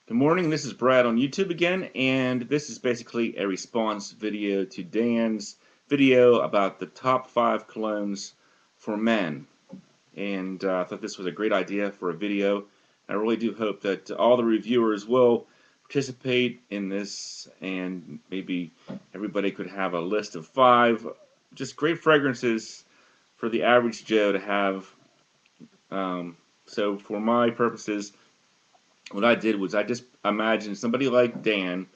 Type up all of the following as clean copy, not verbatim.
Good morning, this is Brad on YouTube again, and this is basically a response video to Dan's video about the top 5 colognes for men. And I thought this was a great idea for a video. I really do hope that all the reviewers will participate in this, and maybe everybody could have a list of 5 just great fragrances for the average Joe to have. So for my purposes, what I did was I just imagined somebody like Dan.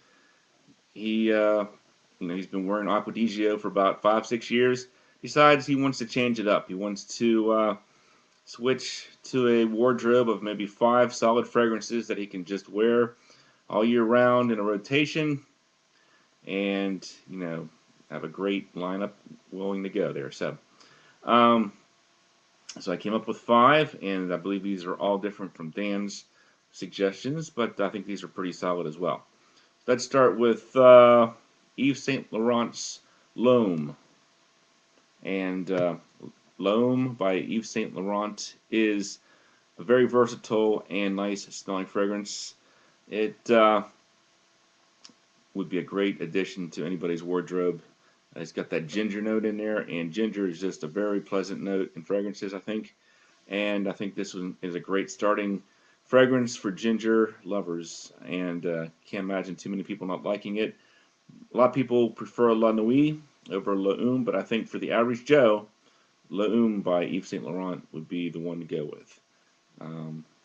He's been wearing Aqua di Gio for about 5-6 years. Decides he wants to change it up. He wants to switch to a wardrobe of maybe 5 solid fragrances that he can just wear all year round in a rotation, and have a great lineup willing to go there. Um, so I came up with 5, and I believe these are all different from Dan's suggestions, but I think these are pretty solid as well. Let's start with Yves Saint Laurent's L'Homme. And L'Homme by Yves Saint Laurent is a very versatile and nice smelling fragrance. It would be a great addition to anybody's wardrobe. It's got that ginger note in there, and ginger is just a very pleasant note in fragrances, I think. And I think this one is a great starting fragrance for ginger lovers, and can't imagine too many people not liking it. A lot of people prefer La Nuit over L'Homme, but I think for the average Joe, L'Homme by Yves Saint Laurent would be the one to go with.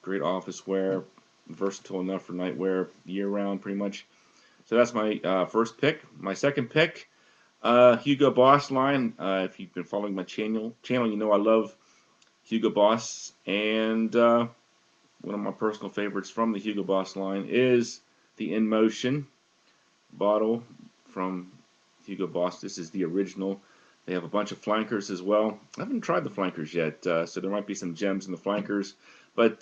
Great office wear, versatile enough for night wear year round pretty much. So that's my first pick. My second pick, Hugo Boss line. If you've been following my channel, you know I love Hugo Boss, and one of my personal favorites from the Hugo Boss line is the In Motion bottle from Hugo Boss. This is the original. They have a bunch of flankers as well. I haven't tried the flankers yet, so there might be some gems in the flankers, but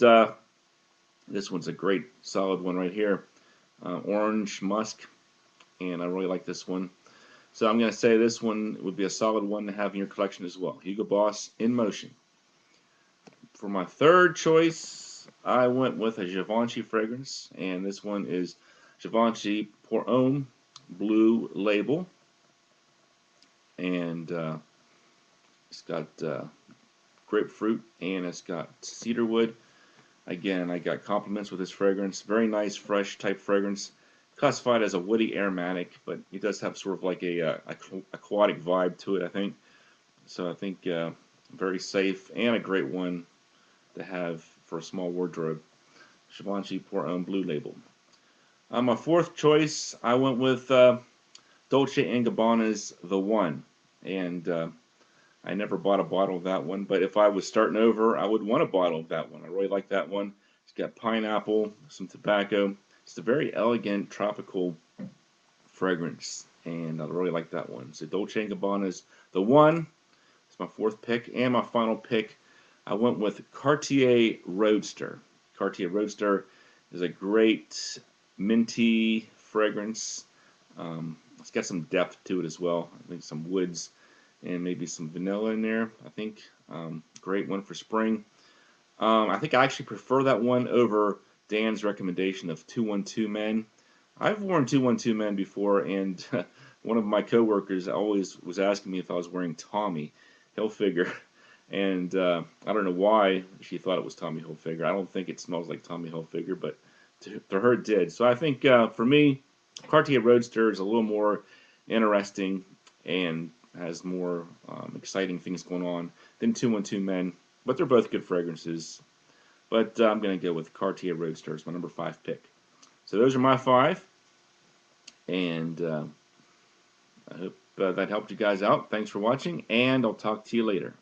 this one's a great solid one right here. Orange musk, and I really like this one. So I'm going to say this one would be a solid one to have in your collection as well. Hugo Boss In Motion. For my third choice, I went with a Givenchy fragrance, and this one is Givenchy Pour Homme Blue Label, and it's got grapefruit and it's got cedarwood. Again, I got compliments with this fragrance. Very nice, fresh type fragrance. Classified as a woody aromatic, but it does have sort of like a aquatic vibe to it, I think. So I think very safe and a great one to have for a small wardrobe. Givenchy Pour Homme Blue Label. My fourth choice, I went with Dolce & Gabbana's The One, and I never bought a bottle of that one, but if I was starting over, I would want a bottle of that one. I really like that one. It's got pineapple, some tobacco. It's a very elegant tropical fragrance, and I really like that one. So Dolce & Gabbana's The One. It's my fourth pick, and my final pick, I went with Cartier Roadster. Cartier Roadster is a great minty fragrance. It's got some depth to it as well. I think some woods and maybe some vanilla in there, I think. Great one for spring. I think I actually prefer that one over Dan's recommendation of 212 Men. I've worn 212 Men before, and one of my coworkers always was asking me if I was wearing Tommy Hilfiger, and I don't know why she thought it was Tommy Hilfiger. I don't think it smells like Tommy Hilfiger, but to her it did. So I think for me, Cartier Roadster is a little more interesting and has more exciting things going on than 212 Men, but they're both good fragrances. But I'm going to go with Cartier Roadster as my number 5 pick. So those are my 5, and I hope that helped you guys out. Thanks for watching, and I'll talk to you later.